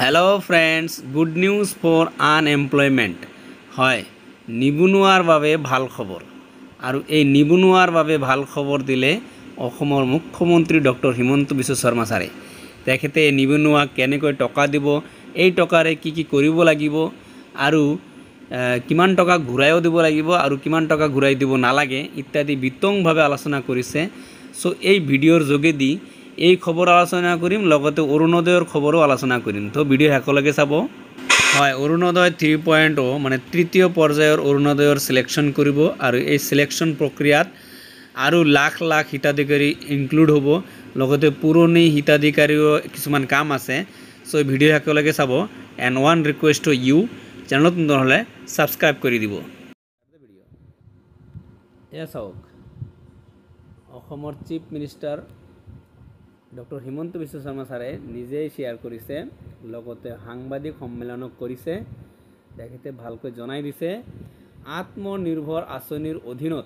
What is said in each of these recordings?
Hello friends good निউজ for unemployment হয় নিবনুৱাৰ বাবে ভাল খবৰ আৰু এই নিবনুৱাৰ বাবে ভাল খবৰ দিলে অসমৰ মুখ্যমন্ত্ৰী ডক্টৰ হিমন্ত বিশ্ব শৰ্মা ছাৰে তেখেতে নিবনুৱাক কেনেকৈ টকা দিব এই টকাৰে কি কৰিব লাগিব আৰু কিমান টকা ঘূৰাইও দিব লাগিব আৰু কিমান টকা ঘূৰাই দিব নালাগে ইত্যাদি বিতংভাৱে আলোচনা কৰিছে সো এই ভিডিঅ'ৰ যোগেদি এই খবৰ আলোচনা কৰিম লগতে অৰুণোদয়ৰ খবৰো আলোচনা কৰিম তো ভিডিঅ' হেকলগে চাব হয় অৰুণোদয় 3.0 মানে তৃতীয় পৰ্যায়ৰ অৰুণোদয়ৰ সিলেকশন কৰিব আৰু এই সিলেকশন প্ৰক্ৰিয়াত আৰু লাখ লাখ হিতাধিকাৰী ইনক্লুড হ'ব লগতে পুৰণি হিতাধিকাৰীৰ কিছুমান কাম আছে সো ভিডিঅ' হেকলগে চাব and one request to you চেনেলত নতুন হ'লে সাবস্ক্ৰাইব কৰি দিব এয়া চাওক অসমৰ chief minister doctor Himanta Biswa Sarma ছাৰে নিজেই শেয়াৰ কৰিছে লগতে সাংবাদিক সম্মেলন কৰিছে তেখেতে ভালকৈ জনাই দিছে আত্মনিৰ্ভৰ আঁচনিৰ অধীনত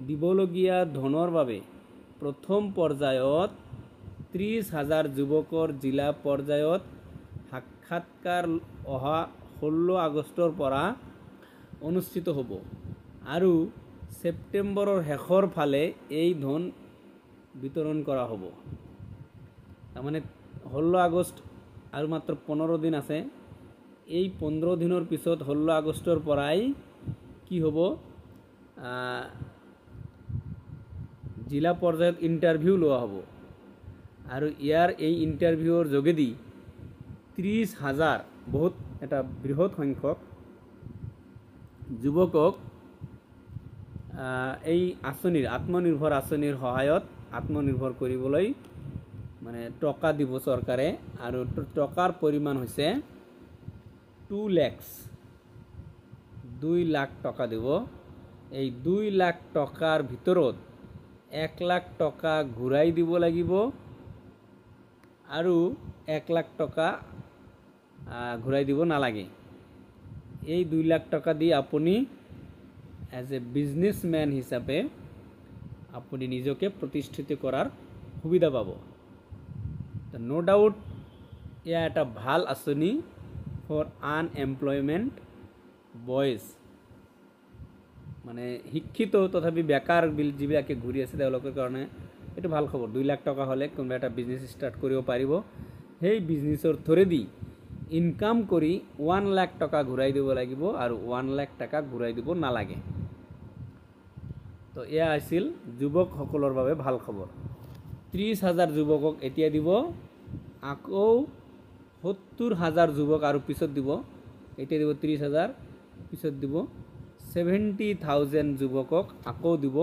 দিবলগীয়া ধনৰ বাবে প্ৰথম পৰ্যায়ত 30,000 যুৱকৰ জিলা পৰ্যায়ত সাক্ষাৎকাৰ অহা 16 আগষ্টৰ পৰা অনুষ্ঠিত হ'ব আৰু সেপ্টেম্বৰৰ শেষৰ ফালে এই ধন বিতৰণ কৰা হ'ব তাৰমানে 16 আগষ্ট আৰু মাত্ৰ 15 দিন আছে এই 15 দিনৰ পিছত 16 আগষ্টৰ পৰাই কি হ'ব জিলা পৰ্যায়ত ইন্টাৰভিউ লোৱা হ'ব আৰু ইয়াৰ এই ইন্টাৰভিউৰ যোগেদি 30,000 বহুত এটা বৃহৎ সংখ্যক যুৱকক এই আঁচনিৰ আত্মনিৰ্ভৰ আঁচনিৰ সহায়ত আত্মনিৰ্ভৰ কৰিবলৈ মানে টকা দিব চৰকাৰে আৰু টকাৰ পৰিমাণ হৈছে 2 লাখ টকা দিব এই 2 লাখ টকাৰ ভিতৰত 1 লাখ টকা ঘূৰাই দিব লাগিব আৰু 1 লাখ টকা ঘূৰাই দিব নালাগে এই 2 লাখ টকা দি আপুনি এজ এ বিজনেছম্যান হিচাপে আপুনি নিজকে প্ৰতিষ্ঠিত কৰাৰ সুবিধা পাব নো ডাউট এয়া এটা ভাল আঁচনি ফৰ আনএমপ্লয়মেন্ট বয়জ মানে শিক্ষিত তথাপি বেকাৰ যিবিলাকে ঘূৰি আছে তেওঁলোকৰ কাৰণে এটা ভাল খবৰ 2 লাখ টকা হ'লে কোনোবা এটা বিজনেছ ষ্টাৰ্ট কৰিব পাৰিব সেই বিজনেছৰ থ্ৰুদি ইনকাম কৰি 1 লাখ টকা ঘূৰাই দিব লাগিব আৰু 1 লাখ টকা ঘূৰাই দিব নালাগে তো এয়া আছিল যুৱকসকলৰ বাবে ভাল খবৰ 30,000 যুৱকক এতিয়া দিব আকৌ 70,000 যুৱক আৰু পিছত দিব এতিয়া দিব 30,000 পিছত দিব 70,000 যুৱকক আকৌ দিব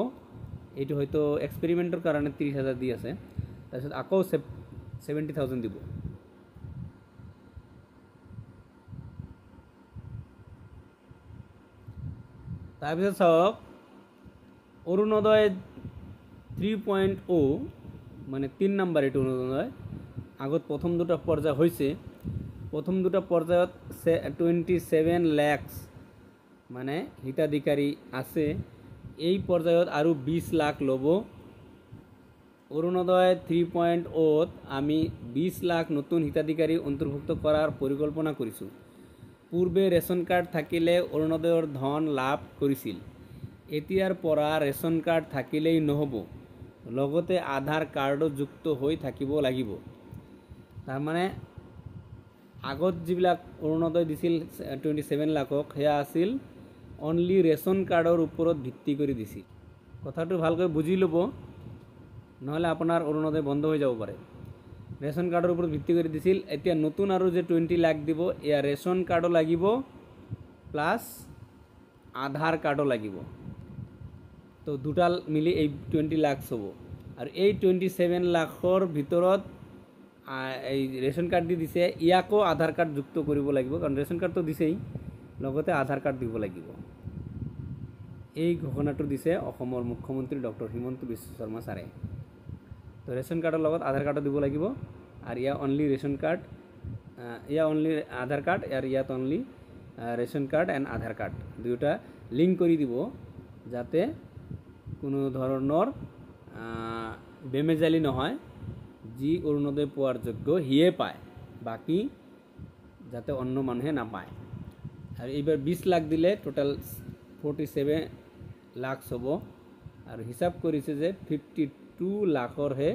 এইটো হয়তো এক্সপেৰিমেন্টৰ কাৰণে 30,000 দি আছে তাৰপিছত আকৌ 70,000 দিব তাৰপিছত চাওক অৰুণোদয় 3.0 মানে 3 নম্বৰ এটো অৰুণোদয় আগত প্ৰথম দুটা পৰ্যায় হৈছে প্ৰথম দুটা পৰ্যায়ত 27 লাখ মানে হিতাধিকাৰী আছে এই পৰ্যায়ত আৰু 20 লাখ ল'ব অৰুণোদয় 3.0 আমি 20 লাখ নতুন হিতাধিকাৰী অন্তৰ্ভুক্ত কৰাৰ পৰিকল্পনা কৰিছো পূৰ্বে ৰেশন কাৰ্ড থাকিলে অৰুণোদয়ৰ ধন লাভ কৰিছিল এতিয়াৰ পৰা ৰেশন কাৰ্ড থাকিলেই নহব লগতে আধাৰ কাৰ্ডো যুক্ত হৈ থাকিব লাগিব তাৰ মানে আগত যিবিলাক অৰুণোদয় দিছিল 27 লাখক হেয়া আছিল অনলি ৰেশন কাৰ্ডৰ ওপৰত ভিত্তি কৰি দিছিল কথাটো ভালকৈ বুজি ল'ব নহলে আপোনাৰ অৰুণোদয় বন্ধ হৈ যাব পাৰে ৰেশন কাৰ্ডৰ ওপৰত ভিত্তি কৰি দিছিল এতিয়া নতুন আৰু যে 20 লাখ দিব এয়া ৰেশন কাৰ্ডো লাগিব প্লাস আধাৰ কাৰ্ডো লাগিব তো দুটাল মিলি এই 20 লাখ হ'ব আৰু এই 27 লাখৰ ভিতৰত এই ৰেশন কাৰ্ড দি দিছে ইয়াকো আধাৰ কাৰ্ড যুক্ত কৰিব লাগিব কাৰণ ৰেশন কাৰ্ড তো দিছেই লগতে আধাৰ কাৰ্ড দিব লাগিব এই ঘোষণাটো দিছে অসমৰ মুখ্যমন্ত্ৰী ডক্টৰ হিমন্ত বিশ্ব শৰ্মা ছাৰে তো ৰেশন কাৰ্ডৰ লগত আধাৰ কাৰ্ড দিব লাগিব আৰু ইয়া অনলি ৰেশন কাৰ্ড ইয়া অনলি আধাৰ কাৰ্ড আৰু ইয়াত only ration card and Aadhaar card দুয়োটা লিংক কৰি দিব যাতে কোনো ধৰণৰ বেমেজালি নহয় যি অৰুণোদয় পোৱাৰ যোগ্য হিয়ে পায় বাকি যাতে অন্য মানুহে নাপায়। আর এইবার 20 লাখ দিলে টোটাল 47 লাখ হ'ব। আর হিসাব করেছে যে 52 লাখর হে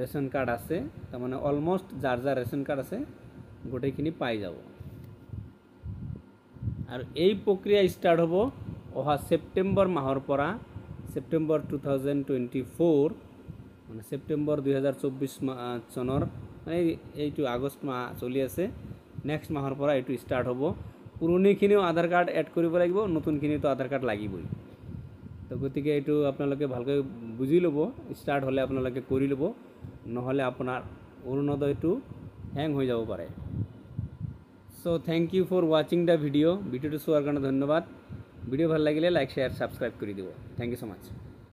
রেশন কার্ড আছে, তার মানে অলমোস্ট যার যার রেশন কার্ড আছে গোটেইখিনি পাই যাব। আর এই প্রক্রিয়া স্টার্ট হব অহা সেপ্টেম্বর মাহৰ পৰা, সেপ্টেম্বৰ 2024, মানে সেপ্টেম্বৰ 2024 চনৰ, মানে এইটো আগষ্ট মাহ চলি আছে, নেক্সট মাহৰ পৰা এইটো স্টাৰ্ট হ'ব। পুৰণিখিনিও আধাৰ কাৰ্ড এড কৰিব লাগিব, নতুনখিনিতো আধাৰ কাৰ্ড লাগিবই। তো গতিকে এইটো আপোনালোকে ভালকৈ বুজি ল'ব, স্টাৰ্ট হ'লে আপোনালোকে কৰি ল'ব, নহ'লে আপোনাৰ অৰুণোদয়টো হেং হৈ যাব পাৰে। So thank you for watching the video. ভিডিওটি চোৱাৰ কাৰণে ধন্যবাদ। ভিডিও ভাল লাগিলে লাইক শেয়াৰ সাবস্ক্ৰাইব কৰি দিব। থ্যাংক ইউ সো মাচ।